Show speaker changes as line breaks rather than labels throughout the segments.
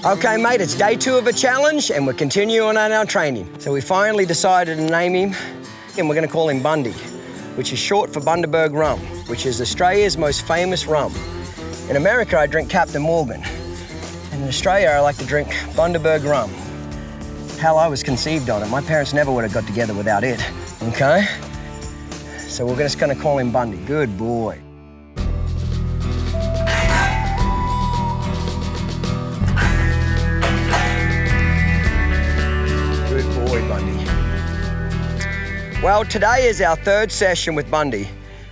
Okay, mate, it's day 2 of a challenge and we're continuing on our training. So we finally decided to name him, and we're gonna call him Bundy, which is short for Bundaberg rum, which is Australia's most famous rum. In America, I drink Captain Morgan. And in Australia, I like to drink Bundaberg rum. How I was conceived on it. My parents never would have got together without it, okay? So we're just gonna call him Bundy. Good boy. Good boy, Bundy. Well, today is our 3rd session with Bundy.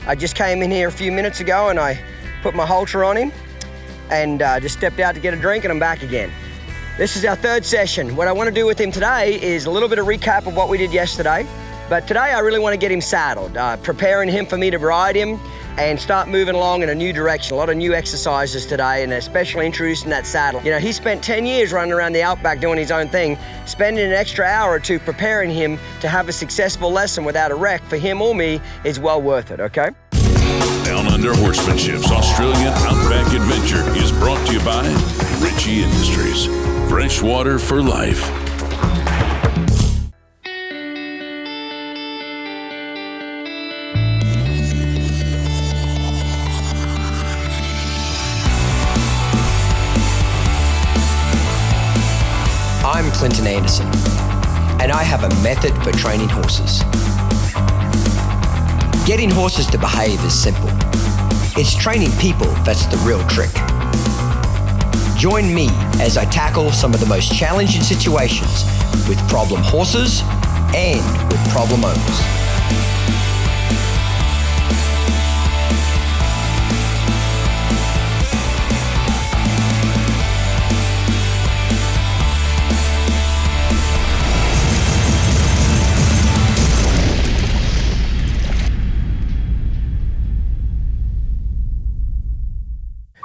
I just came in here a few minutes ago and I put my halter on him and just stepped out to get a drink and I'm back again. This is our 3rd session. What I want to do with him today is a little bit of recap of what we did yesterday. But today I really want to get him saddled, preparing him for me to ride him and start moving along in a new direction. A lot of new exercises today and especially introducing that saddle. You know, he spent 10 years running around the Outback doing his own thing. Spending an extra hour or two preparing him to have a successful lesson without a wreck for him or me is well worth it, okay?
Downunder Horsemanship's Australian Outback Adventure is brought to you by Ritchie Industries. Fresh water for life.
I'm Clinton Anderson, and I have a method for training horses. Getting horses to behave is simple. It's training people that's the real trick. Join me as I tackle some of the most challenging situations with problem horses and with problem owners.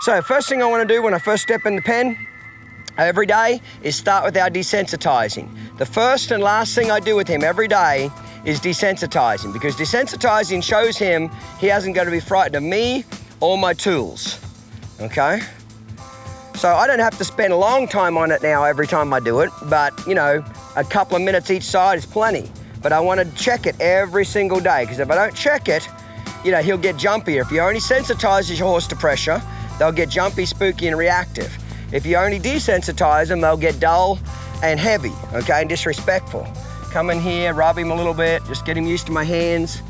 So first thing I want to do when I first step in the pen every day is start with our desensitizing. The first and last thing I do with him every day is desensitizing, because desensitizing shows him he hasn't got to be frightened of me or my tools, okay? So I don't have to spend a long time on it now every time I do it, but you know, a couple of minutes each side is plenty. But I want to check it every single day, because if I don't check it, you know, he'll get jumpier. If you only sensitize your horse to pressure, they'll get jumpy, spooky, and reactive. If you only desensitize them, they'll get dull and heavy, okay, and disrespectful. Come in here, rub him a little bit, just get him used to my hands.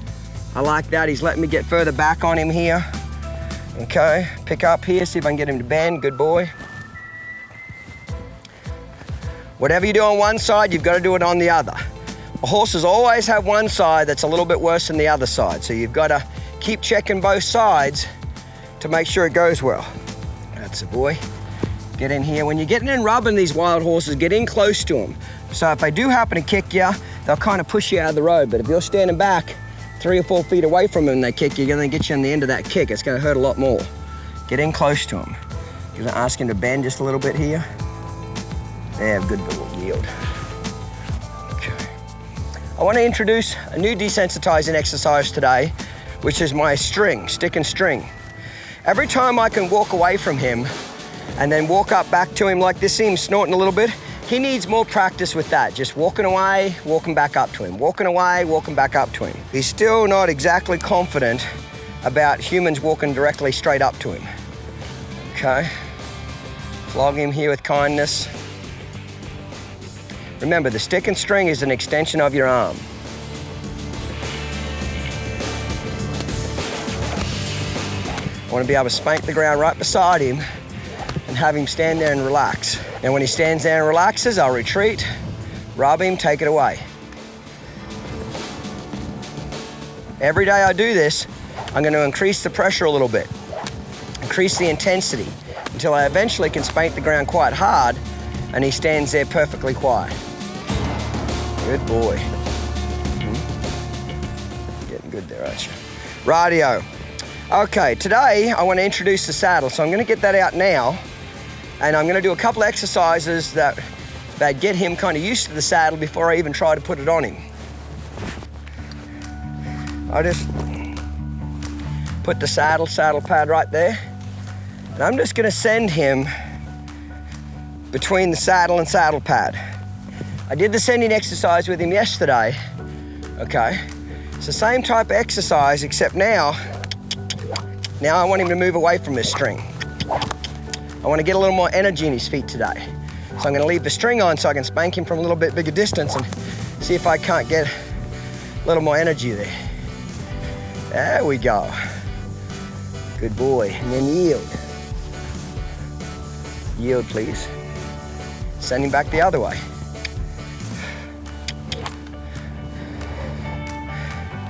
I like that. He's letting me get further back on him here. Okay, pick up here, see if I can get him to bend. Good boy. Whatever you do on one side, you've got to do it on the other. Horses always have one side that's a little bit worse than the other side, so you've got to keep checking both sides to make sure it goes well. That's a boy. Get in here. When you're getting in rubbing these wild horses, get in close to them. So if they do happen to kick you, they'll kind of push you out of the road. But if you're standing back 3 or 4 feet away from them and they kick you, you're gonna get you on the end of that kick. It's gonna hurt a lot more. Get in close to them. You're gonna ask him to bend just a little bit here. Yeah, good little yield. Okay. I want to introduce a new desensitizing exercise today, which is my string, stick and string. Every time I can walk away from him and then walk up back to him like this, see him snorting a little bit, he needs more practice with that. Just walking away, walking back up to him. Walking away, walking back up to him. He's still not exactly confident about humans walking directly straight up to him. Okay, flog him here with kindness. Remember, the stick and string is an extension of your arm. I want to be able to spank the ground right beside him and have him stand there and relax. And when he stands there and relaxes, I'll retreat, rub him, take it away. Every day I do this, I'm going to increase the pressure a little bit, increase the intensity, until I eventually can spank the ground quite hard and he stands there perfectly quiet. Good boy. Getting good there, aren't you? Rightio. Okay, today I want to introduce the saddle, so I'm going to get that out now, and I'm going to do a couple of exercises that get him kind of used to the saddle before I even try to put it on him. I just put the saddle pad right there, and I'm just going to send him between the saddle and saddle pad. I did the sending exercise with him yesterday, okay? It's the same type of exercise, except now I want him to move away from this string. I want to get a little more energy in his feet today. So I'm going to leave the string on so I can spank him from a little bit bigger distance and see if I can't get a little more energy there. There we go. Good boy. And then yield. Yield, please. Send him back the other way.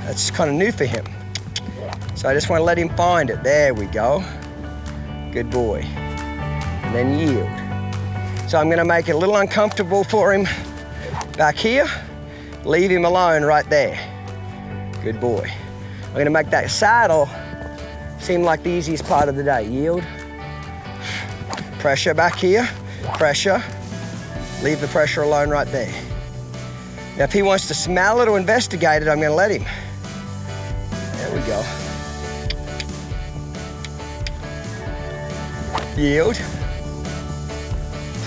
That's kind of new for him. So I just want to let him find it. There we go. Good boy. And then yield. So I'm going to make it a little uncomfortable for him back here. Leave him alone right there. Good boy. I'm going to make that saddle seem like the easiest part of the day. Yield. Pressure back here. Pressure. Leave the pressure alone right there. Now if he wants to smell it or investigate it, I'm going to let him. There we go. Yield.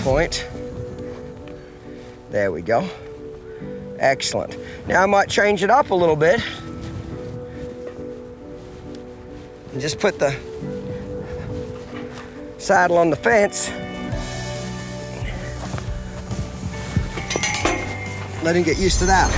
Point. There we go. Excellent. Now I might change it up a little bit and just put the saddle on the fence. Let him get used to that.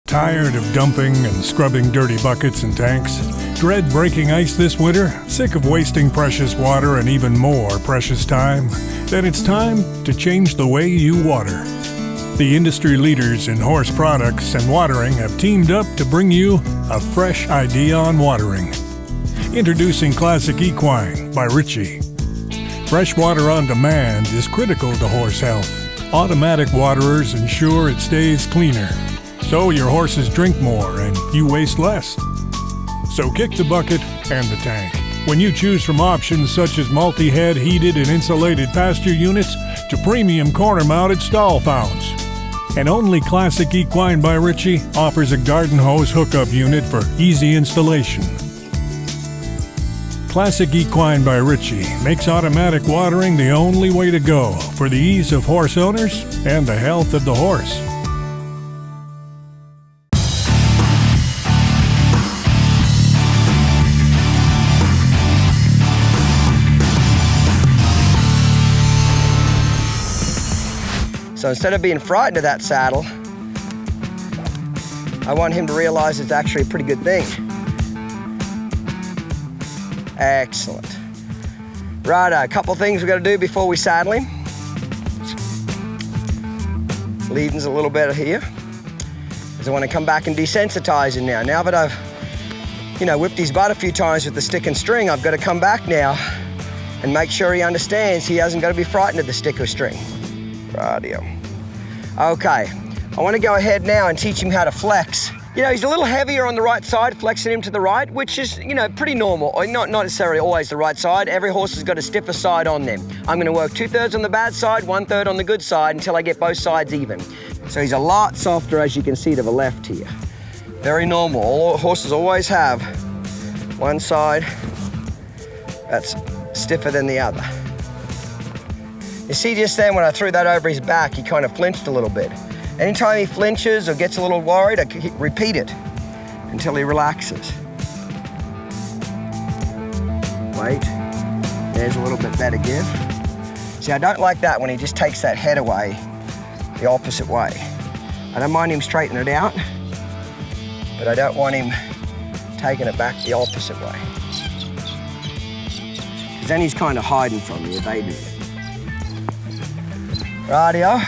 Tired of dumping and scrubbing dirty buckets and tanks? Dread breaking ice this winter? Sick of wasting precious water and even more precious time? Then it's time to change the way you water. The industry leaders in horse products and watering have teamed up to bring you a fresh idea on watering. Introducing Classic Equine by Ritchie. Fresh water on demand is critical to horse health. Automatic waterers ensure it stays cleaner, so your horses drink more and you waste less. So kick the bucket and the tank when you choose from options such as multi-head heated and insulated pasture units to premium corner-mounted stall founds. And only Classic Equine by Ritchie offers a garden hose hookup unit for easy installation. Classic Equine by Ritchie makes automatic watering the only way to go for the ease of horse owners and the health of the horse.
So instead of being frightened of that saddle, I want him to realize it's actually a pretty good thing. Excellent. Right, a couple things we've got to do before we saddle him. Leading's a little better here. Because I want to come back and desensitize him now. Now that I've, whipped his butt a few times with the stick and string, I've got to come back now and make sure he understands he hasn't got to be frightened of the stick or string. Radio. Okay, I want to go ahead now and teach him how to flex. He's a little heavier on the right side, flexing him to the right, which is, pretty normal. Or not necessarily always the right side. Every horse has got a stiffer side on them. I'm going to work 2/3 on the bad side, 1/3 on the good side until I get both sides even. So he's a lot softer, as you can see to the left here. Very normal. All horses always have one side that's stiffer than the other. You see just then when I threw that over his back, he kind of flinched a little bit. Anytime he flinches or gets a little worried, I repeat it until he relaxes. Wait, there's a little bit better give. See, I don't like that when he just takes that head away the opposite way. I don't mind him straightening it out, but I don't want him taking it back the opposite way. Because then he's kind of hiding from you, evading it. Radio.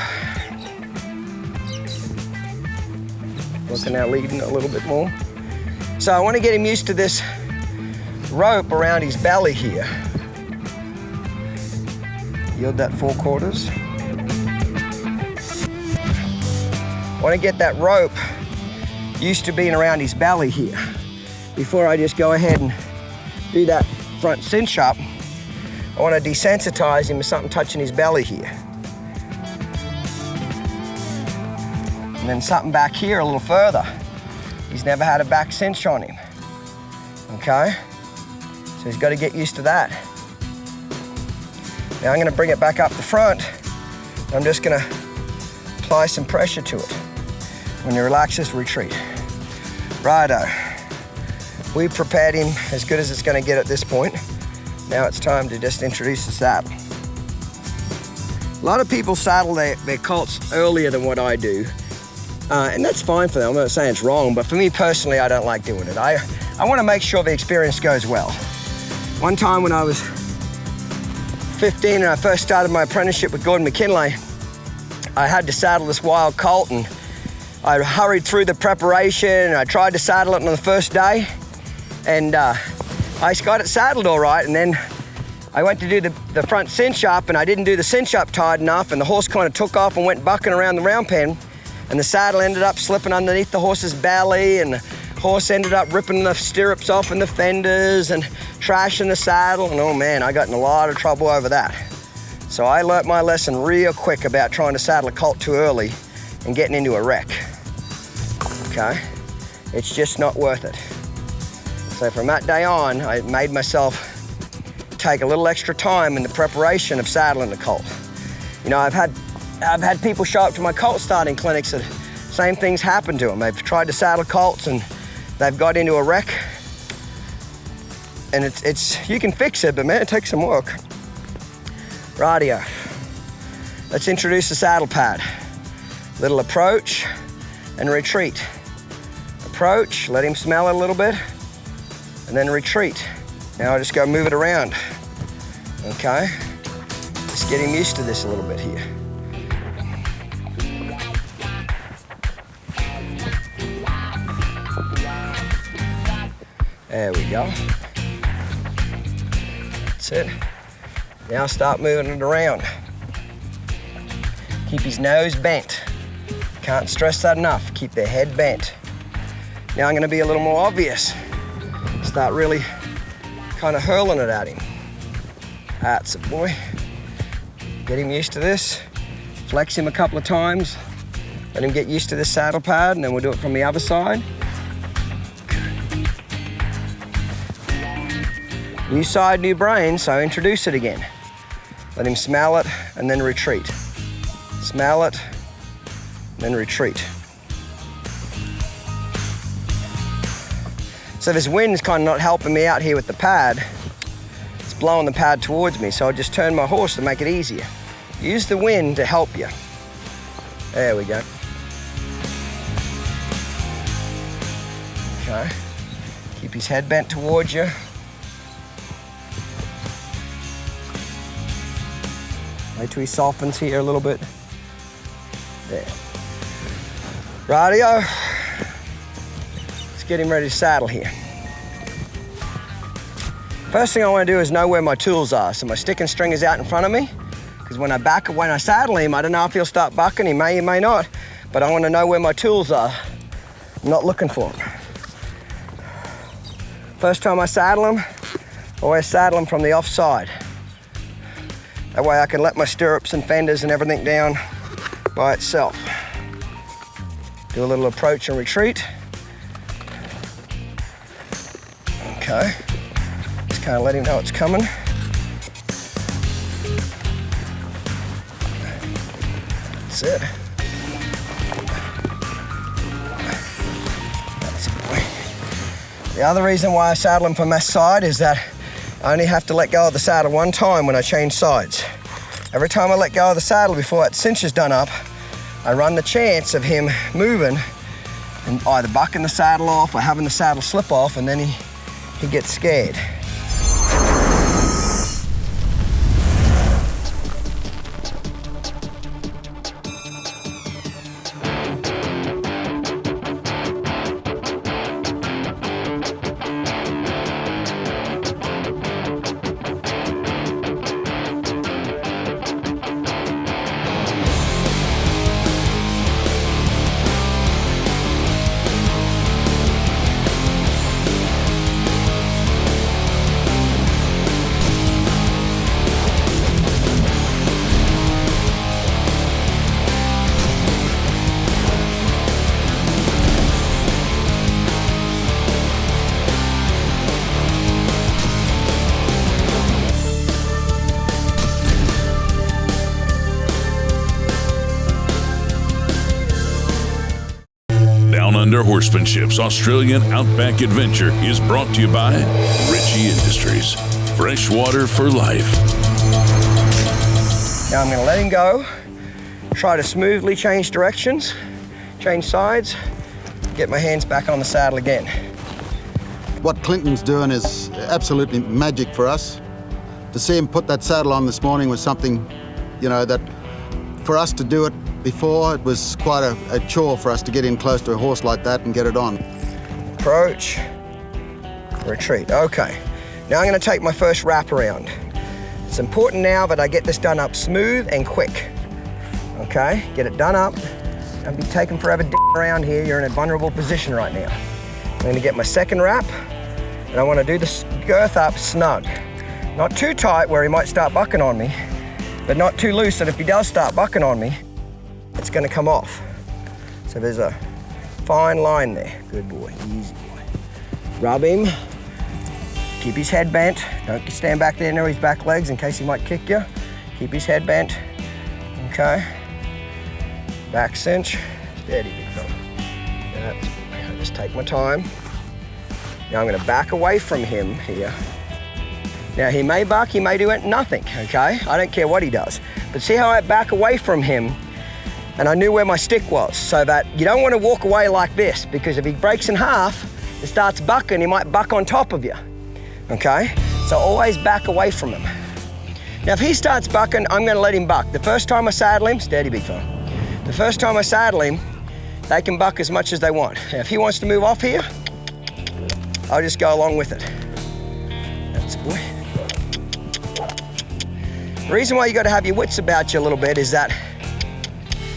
Looking at leading a little bit more. So I want to get him used to this rope around his belly here. Yield that 4/4. I want to get that rope used to being around his belly here before I just go ahead and do that front cinch up. I want to desensitize him with something touching his belly here. And then something back here a little further. He's never had a back cinch on him. Okay? So he's got to get used to that. Now I'm going to bring it back up the front. I'm just going to apply some pressure to it. When you relax, just retreat. Righto. We prepared him as good as it's going to get at this point. Now it's time to just introduce the saddle. A lot of people saddle their colts earlier than what I do. And that's fine for them. I'm not saying it's wrong, but for me personally, I don't like doing it. I want to make sure the experience goes well. One time when I was 15 and I first started my apprenticeship with Gordon McKinley, I had to saddle this wild colt, and I hurried through the preparation and I tried to saddle it on the first day, and I got it saddled all right, and then I went to do the front cinch up, and I didn't do the cinch up tight enough, and the horse kind of took off and went bucking around the round pen, and the saddle ended up slipping underneath the horse's belly, and the horse ended up ripping the stirrups off and the fenders and trashing the saddle, and oh man, I got in a lot of trouble over that. So I learnt my lesson real quick about trying to saddle a colt too early and getting into a wreck. Okay? It's just not worth it. So from that day on, I made myself take a little extra time in the preparation of saddling the colt. You know, I've had people show up to my colt starting clinics that same things happened to them. They've tried to saddle colts and they've got into a wreck. And it's you can fix it, but man, it takes some work. Rightio. Let's introduce the saddle pad. Little approach and retreat. Approach, let him smell it a little bit, and then retreat. Now I just go move it around. Okay? Just get him used to this a little bit here. There we go. That's it. Now start moving it around. Keep his nose bent. Can't stress that enough. Keep their head bent. Now I'm going to be a little more obvious. Start really kind of hurling it at him. That's it, boy. Get him used to this. Flex him a couple of times. Let him get used to this saddle pad, and then we'll do it from the other side. New side, new brain, so introduce it again. Let him smell it and then retreat. Smell it, then retreat. So this wind's kind of not helping me out here with the pad. It's blowing the pad towards me, so I just turn my horse to make it easier. Use the wind to help you. There we go. Okay. Keep his head bent towards you. Wait till he softens here a little bit. There. Rightio. Let's get him ready to saddle here. First thing I want to do is know where my tools are. So my stick and string is out in front of me, because when I saddle him, I don't know if he'll start bucking. He may not, but I want to know where my tools are. I'm not looking for them. First time I saddle him, I always saddle him from the offside. That way I can let my stirrups and fenders and everything down by itself. Do a little approach and retreat. Okay. Just kind of let him know it's coming. That's it. That's it, boy. The other reason why I saddle him from this side is that I only have to let go of the saddle one time when I change sides. Every time I let go of the saddle before that cinch is done up, I run the chance of him moving and either bucking the saddle off or having the saddle slip off, and then he gets scared.
Downunder Horsemanship's Australian Outback adventure is brought to you by Ritchie Industries. Fresh water for life.
Now I'm going to let him go, try to smoothly change directions, change sides, get my hands back on the saddle again.
What Clinton's doing is absolutely magic for us. To see him put that saddle on this morning was something, you know, that for us to do it before, it was quite a chore for us to get in close to a horse like that and get it on.
Approach, retreat. Okay, now I'm going to take my first wrap around. It's important now that I get this done up smooth and quick. Okay, get it done up. Don't be taking forever around here. You're in a vulnerable position right now. I'm going to get my second wrap, and I want to do the girth up snug. Not too tight where he might start bucking on me, but not too loose that if he does start bucking on me, it's going to come off. So there's a fine line there. Good boy, easy boy. Rub him. Keep his head bent. Don't stand back there near his back legs in case he might kick you. Keep his head bent. Okay. Back cinch. Steady, big fella. That's good. I just take my time. Now I'm going to back away from him here. Now he may buck, he may do it, nothing, okay? I don't care what he does. But see how I back away from him and I knew where my stick was, so that you don't want to walk away like this, because if he breaks in half and starts bucking, he might buck on top of you, okay? So always back away from him. Now if he starts bucking, I'm gonna let him buck. The first time I saddle him, steady big fella. The first time I saddle him, they can buck as much as they want. Now if he wants to move off here, I'll just go along with it. That's a boy. The reason why you gotta have your wits about you a little bit is that,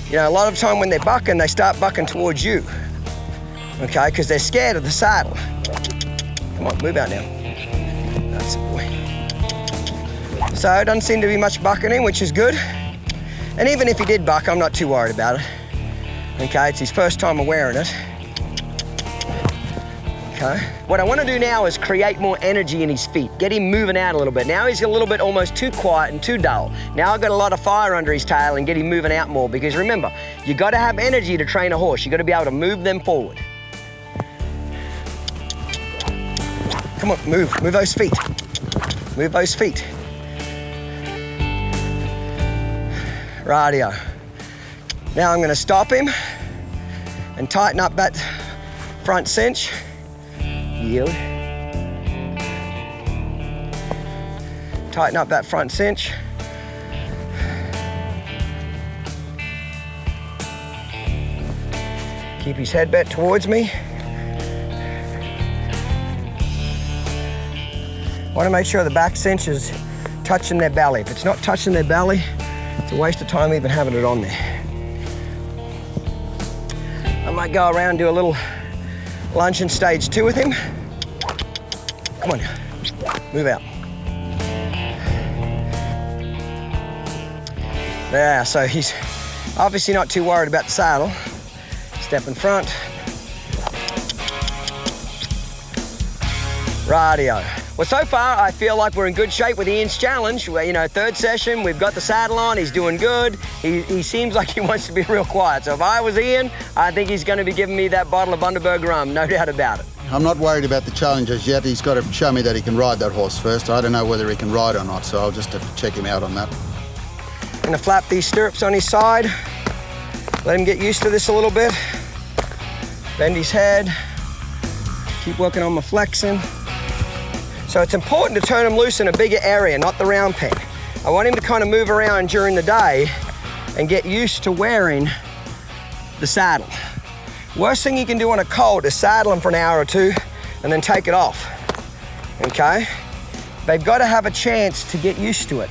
you know, a lot of the time when they're bucking, they start bucking towards you, okay? Because they're scared of the saddle. Come on, move out now. That's it, boy. So it doesn't seem to be much bucking in, which is good. And even if he did buck, I'm not too worried about it. Okay, it's his first time of wearing it. Okay. What I want to do now is create more energy in his feet, get him moving out a little bit. Now he's a little bit almost too quiet and too dull. Now I've got a lot of fire under his tail and get him moving out more, because remember, you got to have energy to train a horse. You got to be able to move them forward. Come on, move those feet. Move those feet. Rightio. Now I'm going to stop him and tighten up that front cinch. Yield. Tighten up that front cinch. Keep his head bent towards me. Want to make sure the back cinch is touching their belly. If it's not touching their belly, it's a waste of time even having it on there. I might go around and do a little lunge in stage 2 with him. Come on, move out. Yeah, so he's obviously not too worried about the saddle. Step in front. Rightio. Well, so far, I feel like we're in good shape with Ian's challenge. Well, you know, third session, we've got the saddle on, he's doing good. He seems like he wants to be real quiet. So if I was Ian, I think he's gonna be giving me that bottle of Bundaberg rum, no doubt about it.
I'm not worried about the challenge as yet. He's got to show me that he can ride that horse first. I don't know whether he can ride or not, so I'll just have to check him out on that.
I'm gonna flap these stirrups on his side, let him get used to this a little bit. Bend his head, keep working on my flexing. So it's important to turn him loose in a bigger area, not the round pen. I want him to kind of move around during the day and get used to wearing the saddle. Worst thing you can do on a colt is saddle him for an hour or two and then take it off, okay? They've got to have a chance to get used to it.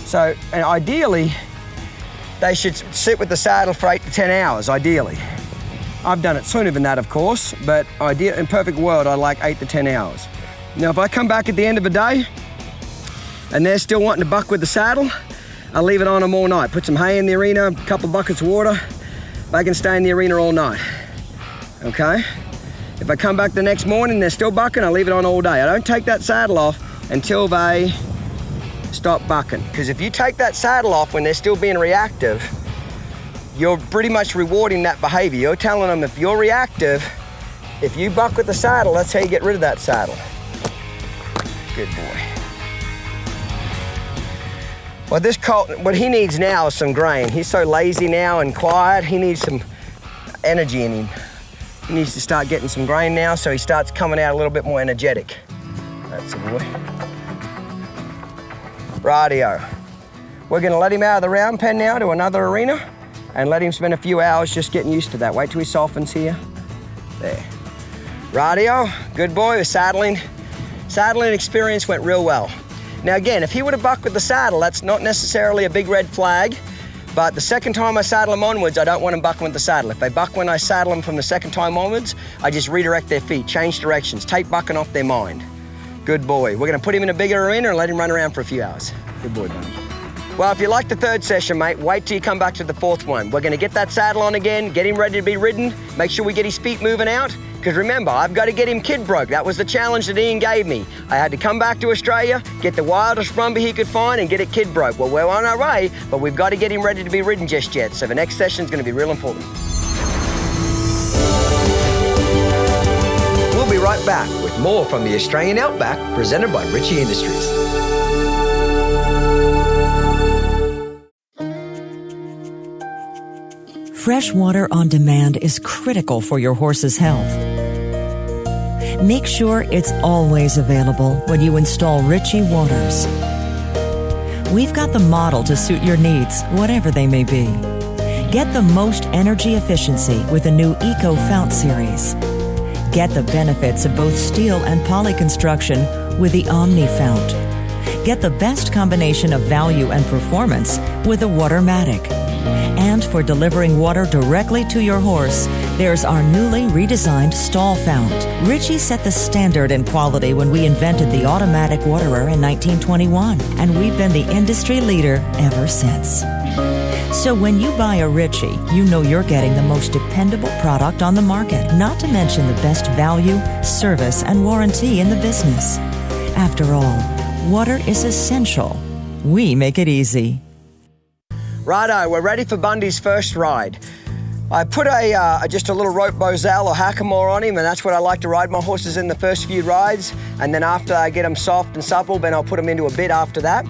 So, and ideally, they should sit with the saddle for 8 to 10 hours, ideally. I've done it sooner than that, of course, but in perfect world, I like 8 to 10 hours. Now, if I come back at the end of the day and they're still wanting to buck with the saddle, I'll leave it on them all night. Put some hay in the arena, a couple buckets of water. They can stay in the arena all night, okay? If I come back the next morning and they're still bucking, I'll leave it on all day. I don't take that saddle off until they stop bucking. Because if you take that saddle off when they're still being reactive, you're pretty much rewarding that behavior. You're telling them if you're reactive, if you buck with the saddle, that's how you get rid of that saddle. Good boy. Well, this colt, what he needs now is some grain. He's so lazy now and quiet. He needs some energy in him. He needs to start getting some grain now so he starts coming out a little bit more energetic. That's a boy. Rightio. We're gonna let him out of the round pen now to another arena and let him spend a few hours just getting used to that. Wait till he softens here. There. Rightio, good boy. The saddling experience went real well. Now again, if he would have bucked with the saddle, that's not necessarily a big red flag, but the second time I saddle him onwards, I don't want him bucking with the saddle. If they buck when I saddle them from the second time onwards, I just redirect their feet, change directions, take bucking off their mind. Good boy. We're gonna put him in a bigger arena and let him run around for a few hours. Good boy, Bundy. Well, if you like the third session, mate, wait till you come back to the fourth one. We're gonna get that saddle on again, get him ready to be ridden, make sure we get his feet moving out, because remember, I've got to get him kid broke. That was the challenge that Ian gave me. I had to come back to Australia, get the wildest rumba he could find and get it kid broke. Well, we're on our way, but we've got to get him ready to be ridden just yet. So the next session is gonna be real important. We'll be right back with more from the Australian Outback, presented by Ritchie Industries.
Fresh water on demand is critical for your horse's health. Make sure it's always available when you install Ritchie Waters. We've got the model to suit your needs, whatever they may be. Get the most energy efficiency with the new Eco Fount series. Get the benefits of both steel and poly construction with the Omni Fount. Get the best combination of value and performance with the Watermatic. And for delivering water directly to your horse, there's our newly redesigned stall fount. Ritchie set the standard in quality when we invented the automatic waterer in 1921, and we've been the industry leader ever since. So when you buy a Ritchie, you know you're getting the most dependable product on the market, not to mention the best value, service, and warranty in the business. After all, water is essential. We make it easy.
Righto, we're ready for Bundy's first ride. I put just a little rope bosal or hackamore on him, and that's what I like to ride my horses in the first few rides. And then after I get them soft and supple, then I'll put them into a bit after that.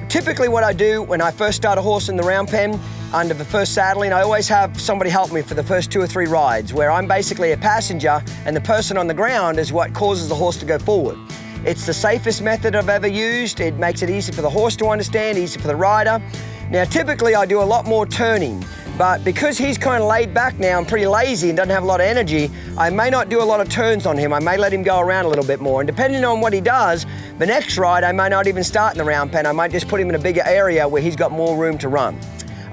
Typically what I do when I first start a horse in the round pen, under the first saddling, I always have somebody help me for the first 2 or 3 rides, where I'm basically a passenger and the person on the ground is what causes the horse to go forward. It's the safest method I've ever used. It makes it easy for the horse to understand, easy for the rider. Now, typically I do a lot more turning, but because he's kind of laid back now and pretty lazy and doesn't have a lot of energy, I may not do a lot of turns on him. I may let him go around a little bit more. And depending on what he does, the next ride I may not even start in the round pen. I might just put him in a bigger area where he's got more room to run.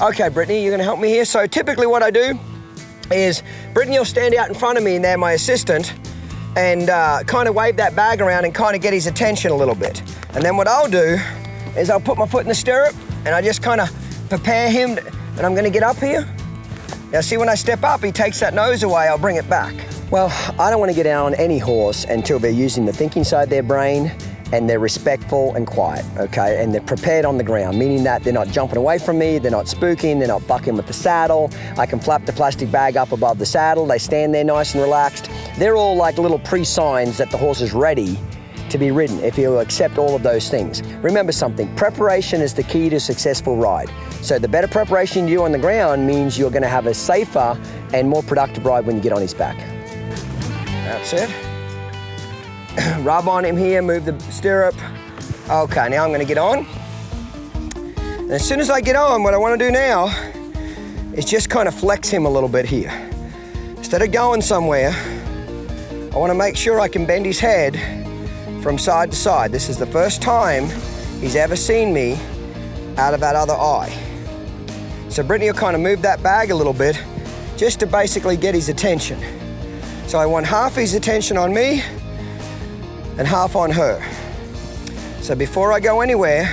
Okay, Brittany, you're gonna help me here. So typically what I do is Brittany will stand out in front of me and they're my assistant and kind of wave that bag around and kind of get his attention a little bit. And then what I'll do is I'll put my foot in the stirrup and I just kind of prepare him, and I'm gonna get up here. Now see, when I step up, he takes that nose away, I'll bring it back. Well, I don't wanna get out on any horse until they're using the thinking side of their brain and they're respectful and quiet, okay? And they're prepared on the ground, meaning that they're not jumping away from me, they're not spooking, they're not bucking with the saddle. I can flap the plastic bag up above the saddle, they stand there nice and relaxed. They're all like little pre-signs that the horse is ready to be ridden, if you accept all of those things. Remember something, preparation is the key to a successful ride. So the better preparation you do on the ground means you're gonna have a safer and more productive ride when you get on his back. That's it. Rub on him here, move the stirrup. Okay, now I'm gonna get on. And as soon as I get on, what I wanna do now is just kind of flex him a little bit here. Instead of going somewhere, I wanna make sure I can bend his head from side to side. This is the first time he's ever seen me out of that other eye. So Brittany will kind of move that bag a little bit just to basically get his attention. So I want half his attention on me and half on her. So before I go anywhere,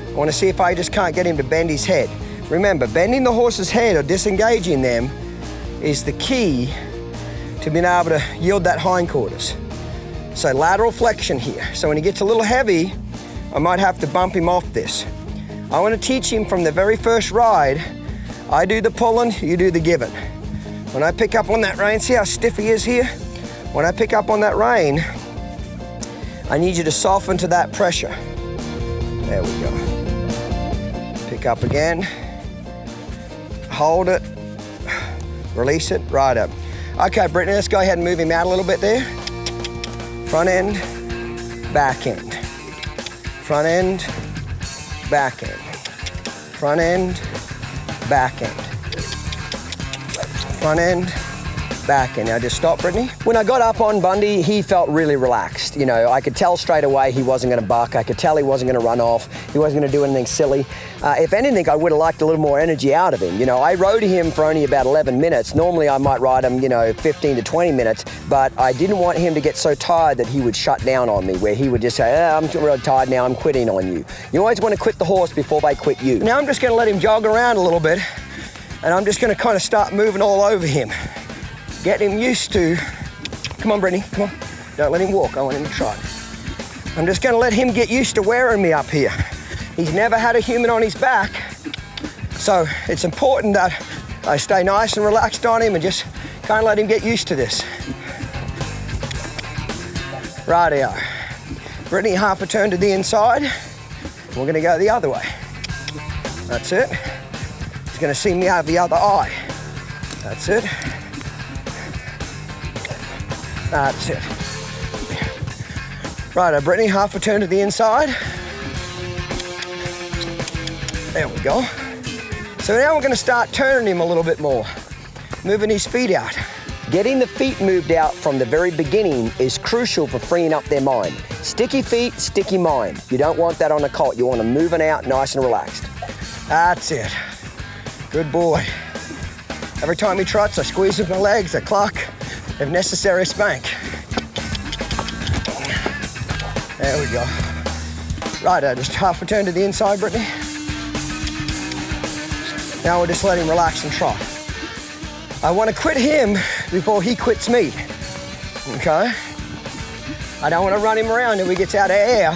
I want to see if I just can't get him to bend his head. Remember, bending the horse's head or disengaging them is the key to being able to yield that hindquarters. So lateral flexion here. So when he gets a little heavy, I might have to bump him off this. I want to teach him from the very first ride, I do the pulling, you do the giving. When I pick up on that rein, see how stiff he is here? When I pick up on that rein, I need you to soften to that pressure. There we go. Pick up again. Hold it. Release it, right up. Okay, Brittany, let's go ahead and move him out a little bit there. Front end, back end. Front end, back end. Front end, back end. Front end, back end. Now just stop, Brittany. When I got up on Bundy, he felt really relaxed. You know, I could tell straight away he wasn't gonna buck. I could tell he wasn't gonna run off. He wasn't gonna do anything silly. If anything, I would have liked a little more energy out of him. You know, I rode him for only about 11 minutes. Normally I might ride him, 15 to 20 minutes, but I didn't want him to get so tired that he would shut down on me, where he would just say, I'm really tired now, I'm quitting on you. You always want to quit the horse before they quit you. Now I'm just gonna let him jog around a little bit, and I'm just gonna kind of start moving all over him. Get him used to, come on Brittany, come on. Don't let him walk, I want him to trot. I'm just gonna let him get used to wearing me up here. He's never had a human on his back, so it's important that I stay nice and relaxed on him and just kind of let him get used to this. Rightio. Brittany, half a turn to the inside. We're gonna go the other way. That's it. He's gonna see me out of the other eye. That's it. That's it. Righto, Brittany, half a turn to the inside. There we go. So now we're gonna start turning him a little bit more, moving his feet out. Getting the feet moved out from the very beginning is crucial for freeing up their mind. Sticky feet, sticky mind. You don't want that on a colt. You want them moving out nice and relaxed. That's it. Good boy. Every time he trots, I squeeze with my legs, I cluck. If necessary, spank. There we go. Righto, just half a turn to the inside, Brittany. Now we'll just let him relax and trot. I want to quit him before he quits me, okay? I don't want to run him around until he gets out of air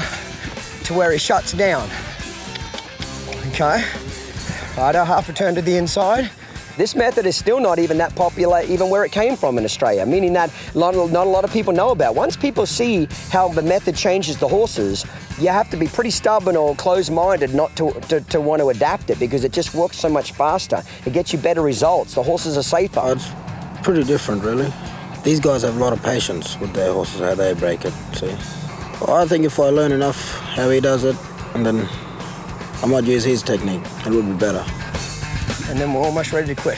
to where he shuts down, okay? Righto, half a turn to the inside. This method is still not even that popular even where it came from in Australia, meaning that not a lot of people know about. Once people see how the method changes the horses, you have to be pretty stubborn or closed-minded not to want to adapt it, because it just works so much faster. It gets you better results. The horses are safer.
It's pretty different, really. These guys have a lot of patience with their horses, how they break it, see. Well, I think if I learn enough how he does it, and then I might use his technique, it would be better.
And then we're almost ready to quit.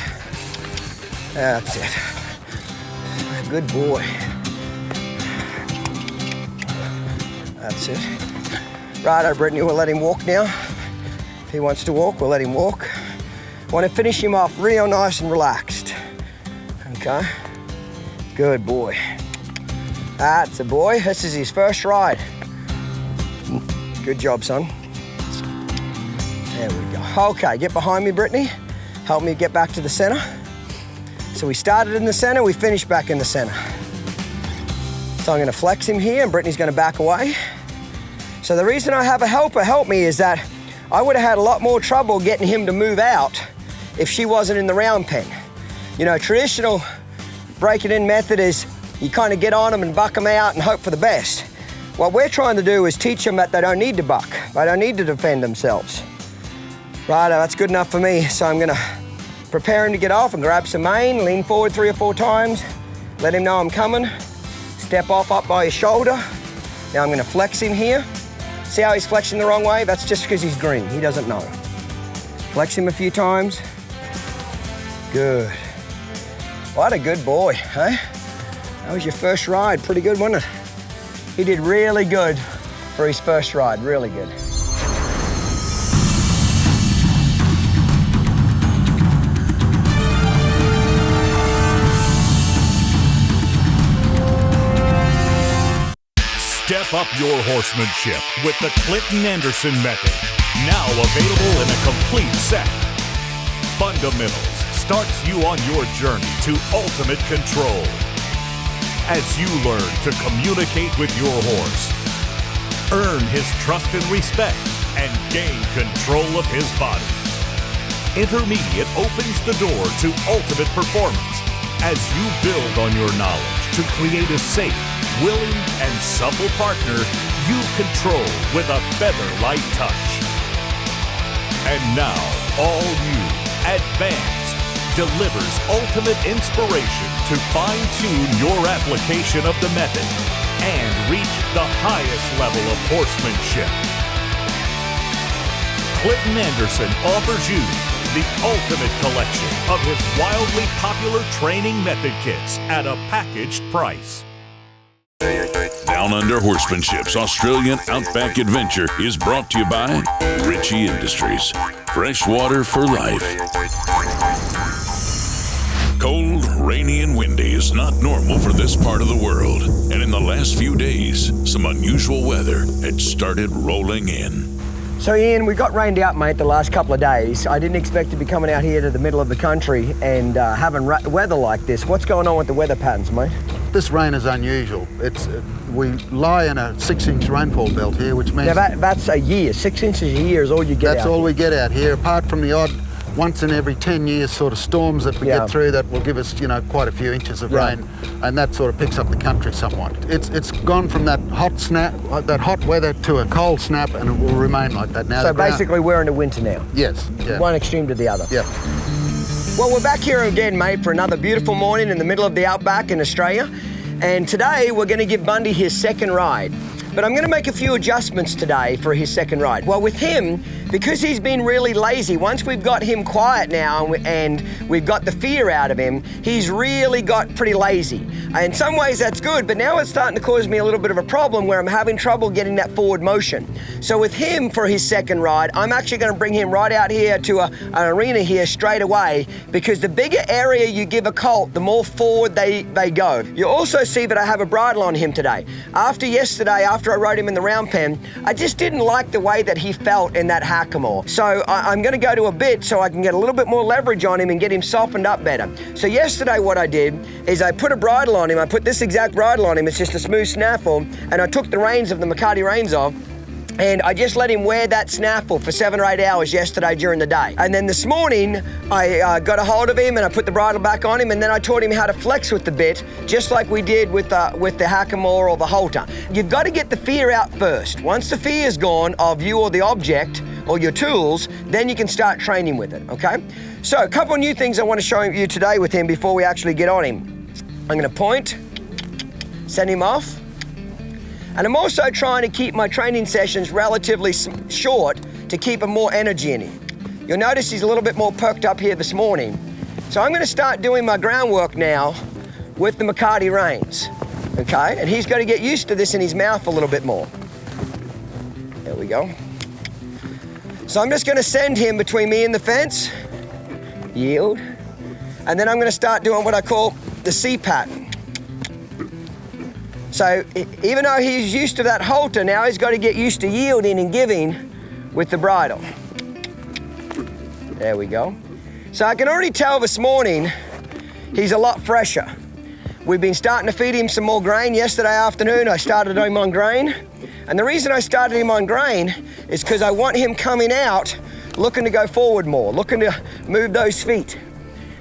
That's it. Good boy. That's it. Righto, Brittany, we'll let him walk now. If he wants to walk, we'll let him walk. I want to finish him off real nice and relaxed. Okay? Good boy. That's a boy. This is his first ride. Good job, son. There we go. Okay, get behind me, Brittany. Help me get back to the center. So we started in the center, we finished back in the center. So I'm gonna flex him here and Brittany's gonna back away. So the reason I have a helper help me is that I would have had a lot more trouble getting him to move out if she wasn't in the round pen. You know, traditional break it in method is you kind of get on them and buck them out and hope for the best. What we're trying to do is teach them that they don't need to buck. They don't need to defend themselves. Righto, that's good enough for me. So I'm gonna prepare him to get off and grab some mane, lean forward 3 or 4 times, let him know I'm coming, step off up by his shoulder. Now I'm gonna flex him here. See how he's flexing the wrong way? That's just because he's green, he doesn't know. Flex him a few times. Good. What a good boy, eh? That was your first ride, pretty good, wasn't it? He did really good for his first ride, really good.
Step up your horsemanship with the Clinton Anderson method. Now available in a complete set. Fundamentals starts you on your journey to ultimate control. As you learn to communicate with your horse, earn his trust and respect, and gain control of his body. Intermediate opens the door to ultimate performance as you build on your knowledge to create a safe, willing, and supple partner you control with a feather-light touch. And now, all new Advanced delivers ultimate inspiration to fine-tune your application of the method and reach the highest level of horsemanship. Clinton Anderson offers you the ultimate collection of his wildly popular training method kits at a packaged price.
Downunder Horsemanship's Australian Outback Adventure is brought to you by Ritchie Industries. Fresh water for life. Cold, rainy, and windy is not normal for this part of the world. And in the last few days, some unusual weather had started rolling in.
So Ian, we got rained out, mate, the last couple of days. I didn't expect to be coming out here to the middle of the country and having weather like this. What's going on with the weather patterns, mate?
This rain is unusual. We lie in a 6-inch rainfall belt here, which means...
Now that's a year. 6 inches a year is all you get out.
That's all we get out here, apart from the odd once in every 10 years sort of storms that we get through that will give us, quite a few inches of rain, and that sort of picks up the country somewhat. It's gone from that hot weather to a cold snap, and it will remain like that now.
So basically we're in the winter now?
Yes. Yeah.
One extreme to the other?
Yeah.
Well, we're back here again, mate, for another beautiful morning in the middle of the Outback in Australia. And today we're going to give Bundy his second ride. But I'm going to make a few adjustments today for his second ride. Well, with him, because he's been really lazy, once we've got him quiet now and we've got the fear out of him, he's really got pretty lazy. In some ways that's good, but now it's starting to cause me a little bit of a problem where I'm having trouble getting that forward motion. So with him for his second ride, I'm actually going to bring him right out here to an arena here straight away, because the bigger area you give a colt, the more forward they go. You'll also see that I have a bridle on him today. After I rode him in the round pen, I just didn't like the way that he felt in that hackamore. So I'm going to go to a bit so I can get a little bit more leverage on him and get him softened up better. So yesterday what I did is I put a bridle on him. I put this exact bridle on him. It's just a smooth snaffle, and I took the reins of the McCarty reins off, and I just let him wear that snaffle for 7 or 8 hours yesterday during the day. And then this morning, I got a hold of him and I put the bridle back on him, and then I taught him how to flex with the bit, just like we did with the hackamore or the halter. You've got to get the fear out first. Once the fear is gone of you or the object or your tools, then you can start training with it, okay? So a couple of new things I want to show you today with him before we actually get on him. I'm going to point, send him off. And I'm also trying to keep my training sessions relatively short to keep more energy in him. You'll notice he's a little bit more perked up here this morning. So I'm going to start doing my groundwork now with the McCarty reins, okay? And he's got to get used to this in his mouth a little bit more. There we go. So I'm just going to send him between me and the fence, yield, and then I'm going to start doing what I call the C pattern. So even though he's used to that halter, now he's got to get used to yielding and giving with the bridle. There we go. So I can already tell this morning he's a lot fresher. We've been starting to feed him some more grain. Yesterday afternoon I started him on grain. And the reason I started him on grain is because I want him coming out looking to go forward more, looking to move those feet.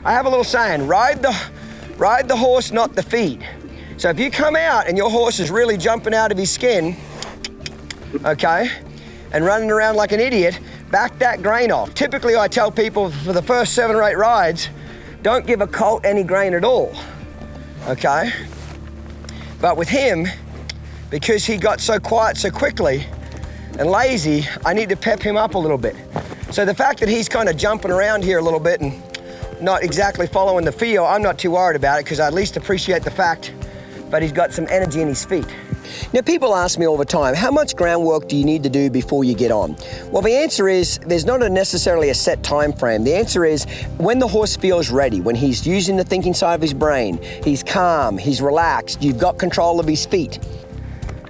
I have a little saying, ride the horse, not the feet. So if you come out and your horse is really jumping out of his skin, okay, and running around like an idiot, back that grain off. Typically I tell people for the first 7 or 8 rides, don't give a colt any grain at all, okay? But with him, because he got so quiet so quickly and lazy, I need to pep him up a little bit. So the fact that he's kind of jumping around here a little bit and not exactly following the feel, I'm not too worried about it, because I at least appreciate the fact but he's got some energy in his feet. Now, people ask me all the time, how much groundwork do you need to do before you get on? Well, the answer is there's not necessarily a set time frame. The answer is when the horse feels ready, when he's using the thinking side of his brain, he's calm, he's relaxed, you've got control of his feet.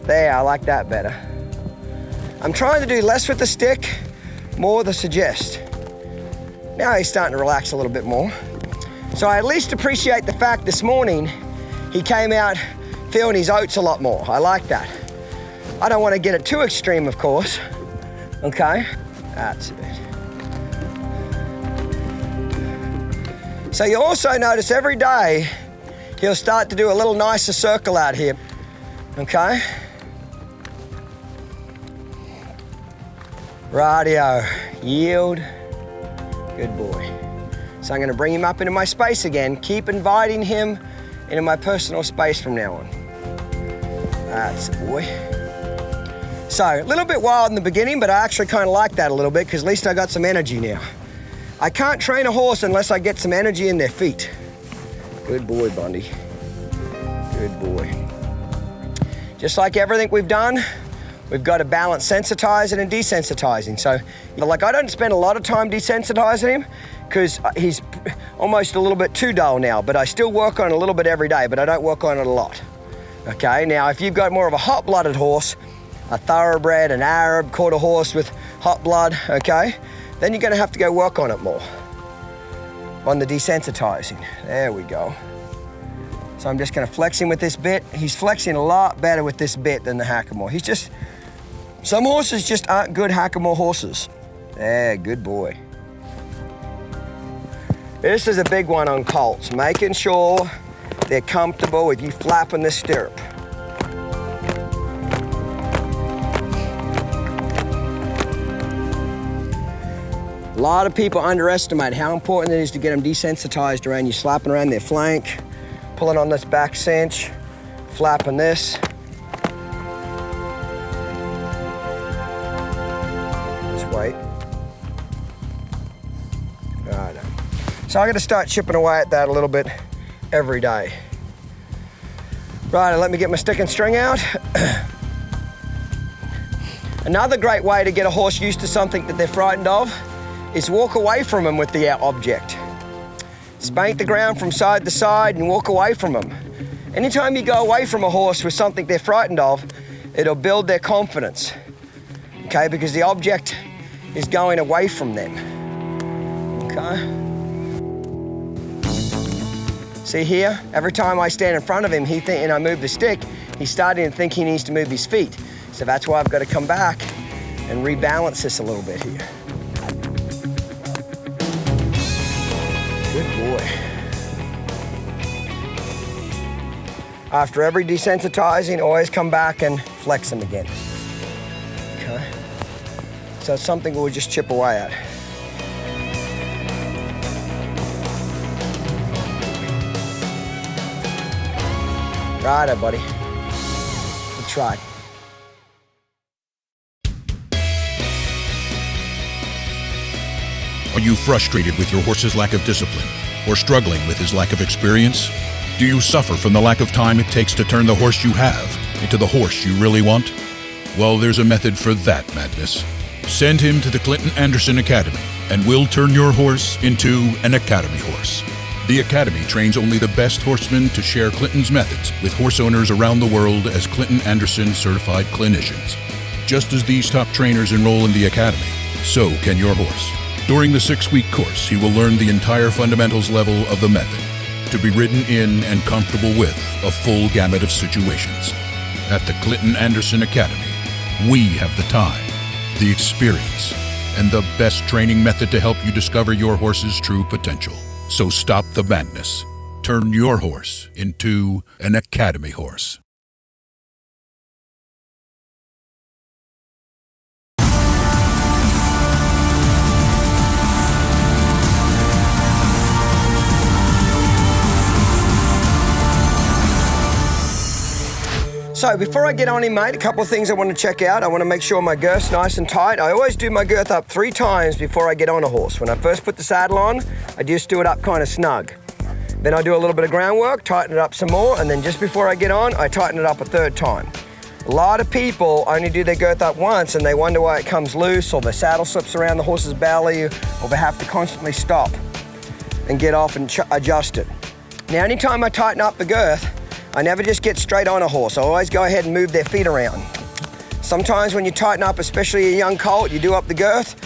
There, I like that better. I'm trying to do less with the stick, more with the suggest. Now he's starting to relax a little bit more. So I at least appreciate the fact this morning he came out feeling his oats a lot more. I like that. I don't want to get it too extreme, of course. Okay, that's it. So you also notice every day, he'll start to do a little nicer circle out here, okay? Rightio, yield, good boy. So I'm gonna bring him up into my space again, keep inviting him into my personal space from now on. That's the boy. So, a little bit wild in the beginning, but I actually kind of like that a little bit because at least I got some energy now. I can't train a horse unless I get some energy in their feet. Good boy, Bundy. Good boy. Just like everything we've done, we've got to balance sensitizing and desensitizing. So, like, I don't spend a lot of time desensitizing him because he's almost a little bit too dull now, but I still work on it a little bit every day, but I don't work on it a lot. Okay, now if you've got more of a hot-blooded horse, a thoroughbred, an Arab, quarter horse with hot blood, okay, then you're gonna have to go work on it more, on the desensitizing. There we go. So I'm just gonna flex him with this bit. He's flexing a lot better with this bit than the hackamore. He's just, some horses just aren't good hackamore horses. Yeah, good boy. This is a big one on colts, making sure they're comfortable with you flapping the stirrup. A lot of people underestimate how important it is to get them desensitized around you slapping around their flank, pulling on this back cinch, flapping this. Just wait. Right. So I'm gonna start chipping away at that a little bit every day. Right, let me get my stick and string out. Another great way to get a horse used to something that they're frightened of is walk away from them with the object. Spank the ground from side to side and walk away from them. Anytime you go away from a horse with something they're frightened of, it'll build their confidence, okay? Because the object is going away from them, okay? See here, every time I stand in front of him, and I move the stick, he's starting to think he needs to move his feet. So that's why I've got to come back and rebalance this a little bit here. Good boy. After every desensitizing, always come back and flex him again. Okay? So it's something we'll just chip away at. Righto, buddy. Good try.
Are you frustrated with your horse's lack of discipline or struggling with his lack of experience? Do you suffer from the lack of time it takes to turn the horse you have into the horse you really want? Well, there's a method for that madness. Send him to the Clinton Anderson Academy and we'll turn your horse into an Academy horse. The Academy trains only the best horsemen to share Clinton's methods with horse owners around the world as Clinton Anderson certified clinicians. Just as these top trainers enroll in the Academy, so can your horse. During the 6-week course, he will learn the entire fundamentals level of the method to be ridden in and comfortable with a full gamut of situations. At the Clinton Anderson Academy, we have the time, the experience, and the best training method to help you discover your horse's true potential. So stop the madness. Turn your horse into an Academy horse.
So before I get on him, mate, a couple of things I want to check out. I want to make sure my girth's nice and tight. I always do my girth up 3 times before I get on a horse. When I first put the saddle on, I just do it up kind of snug. Then I do a little bit of groundwork, tighten it up some more, and then just before I get on, I tighten it up a 3rd time. A lot of people only do their girth up once and they wonder why it comes loose or the saddle slips around the horse's belly or they have to constantly stop and get off and adjust it. Now, anytime I tighten up the girth, I never just get straight on a horse. I always go ahead and move their feet around. Sometimes when you tighten up, especially a young colt, you do up the girth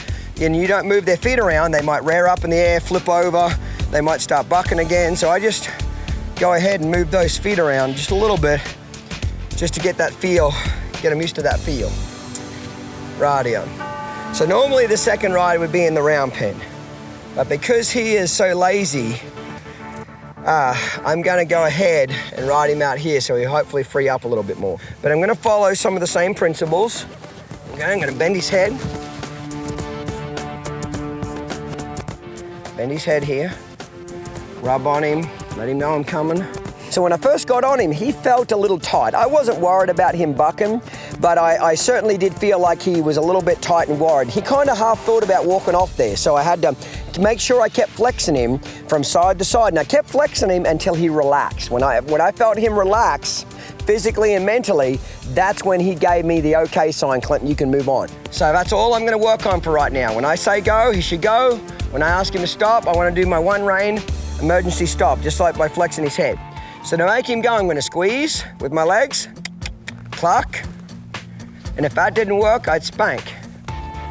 and you don't move their feet around, they might rear up in the air, flip over, they might start bucking again. So I just go ahead and move those feet around just a little bit, just to get that feel, get them used to that feel. Rightio. So normally the second ride would be in the round pen, but because he is so lazy I'm gonna go ahead and ride him out here so he'll hopefully free up a little bit more. But I'm gonna follow some of the same principles. Okay, I'm gonna bend his head. Bend his head here. Rub on him, let him know I'm coming. So when I first got on him, he felt a little tight. I wasn't worried about him bucking, but I certainly did feel like he was a little bit tight and worried. He kind of half thought about walking off there, so I had to make sure I kept flexing him from side to side, and I kept flexing him until he relaxed. When I felt him relax, physically and mentally, that's when he gave me the okay sign, Clinton, you can move on. So that's all I'm gonna work on for right now. When I say go, he should go. When I ask him to stop, I wanna do my one rein emergency stop, just like by flexing his head. So to make him go, I'm gonna squeeze with my legs, cluck, and if that didn't work, I'd spank.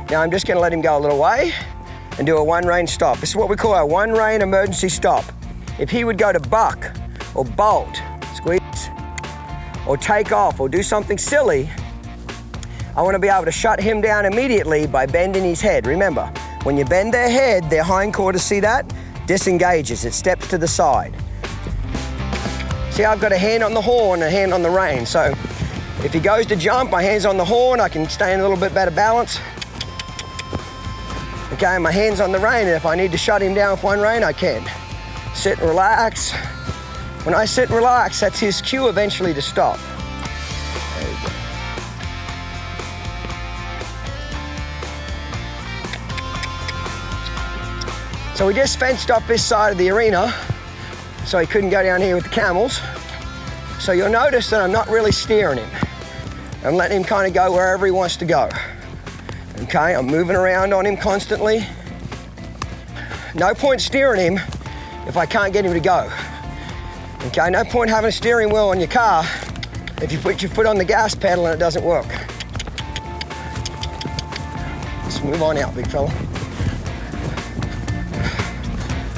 Now I'm just gonna let him go a little way and do a one rein stop. This is what we call a one rein emergency stop. If he would go to buck or bolt, squeeze, or take off or do something silly, I wanna be able to shut him down immediately by bending his head. Remember, when you bend their head, their hindquarters, see that? Disengages, it steps to the side. See, I've got a hand on the horn and a hand on the rein, so if he goes to jump, my hand's on the horn, I can stay in a little bit better balance. Okay, my hand's on the rein, and if I need to shut him down with one rein, I can. Sit and relax. When I sit and relax, that's his cue eventually to stop. There you go. So we just fenced off this side of the arena, so he couldn't go down here with the camels. So you'll notice that I'm not really steering him. I'm letting him kind of go wherever he wants to go. Okay, I'm moving around on him constantly. No point steering him if I can't get him to go. Okay, no point having a steering wheel on your car if you put your foot on the gas pedal and it doesn't work. Let's move on out, big fella.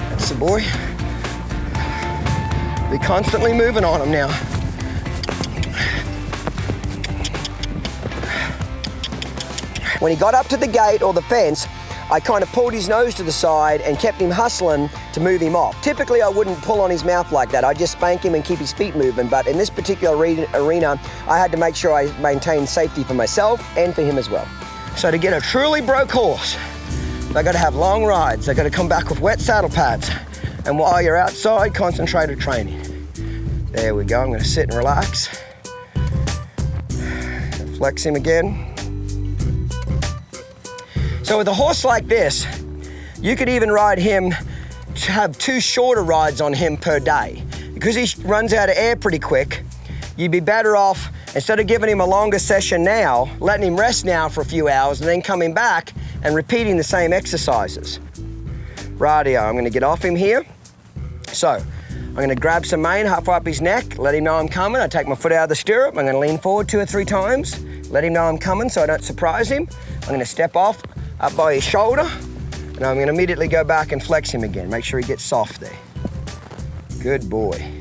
That's the boy. Be constantly moving on him now. When he got up to the gate or the fence, I kind of pulled his nose to the side and kept him hustling to move him off. Typically, I wouldn't pull on his mouth like that. I'd just spank him and keep his feet moving. But in this particular arena, I had to make sure I maintained safety for myself and for him as well. So to get a truly broke horse, they got to have long rides. They got to come back with wet saddle pads. And while you're outside, concentrated training. There we go. I'm going to sit and relax. Flex him again. So with a horse like this, you could even ride him to have 2 shorter rides on him per day. Because he runs out of air pretty quick, you'd be better off, instead of giving him a longer session now, letting him rest now for a few hours and then coming back and repeating the same exercises. Rightio, I'm gonna get off him here. So, I'm gonna grab some mane halfway up his neck, let him know I'm coming. I take my foot out of the stirrup, I'm gonna lean forward 2 or 3 times, let him know I'm coming so I don't surprise him. I'm gonna step off up by his shoulder, and I'm gonna immediately go back and flex him again. Make sure he gets soft there. Good boy.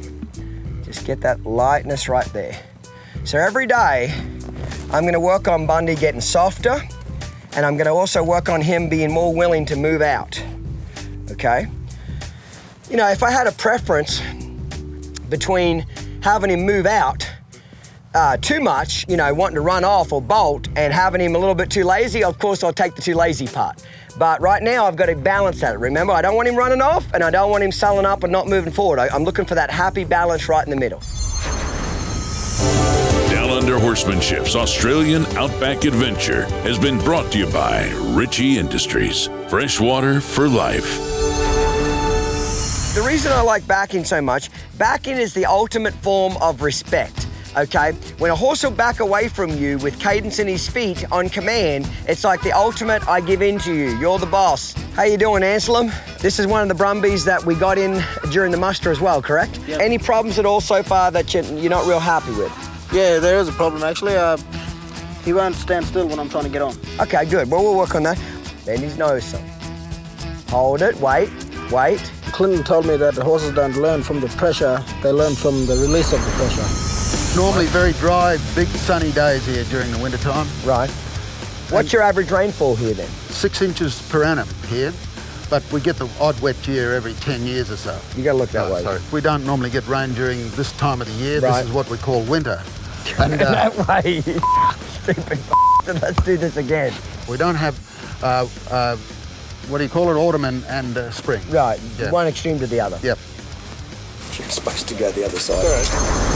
Just get that lightness right there. So every day, I'm gonna work on Bundy getting softer, and I'm gonna also work on him being more willing to move out, okay? You know, if I had a preference between having him move out too much, you know, wanting to run off or bolt, and having him a little bit too lazy, of course I'll take the too lazy part. But right now I've got to balance that. Remember, I don't want him running off and I don't want him sulling up and not moving forward. I'm looking for that happy balance right in the middle.
Downunder Horsemanship's Australian Outback Adventure has been brought to you by Ritchie Industries. Fresh water for life.
The reason I like backing so much, backing is the ultimate form of respect. Okay, when a horse will back away from you with cadence in his feet on command, it's like the ultimate I give in to you. You're the boss. How you doing, Anselm? This is one of the Brumbies that we got in during the muster as well, correct?
Yep. Any
problems at all so far that you're not real happy with?
Yeah, there is a problem actually. He won't stand still when I'm trying to get on.
Okay, good. Well, we'll work on that. Bend his nose some. Hold it, wait.
Clinton told me that the horses don't learn from the pressure, they learn from the release of the pressure.
Normally very dry, big sunny days here during the winter time.
Right. What's your average rainfall here then?
6 inches per annum here. but we get the odd wet year every 10 years or so.
You gotta look that way.
So we don't normally get rain during this time of the year.
Right.
This is what we call winter. And
That way, you stupid let's do this again.
we don't have, what do you call it, autumn and spring.
Right,
Yeah.
one extreme to the other.
Yep.
You're supposed to go the other side.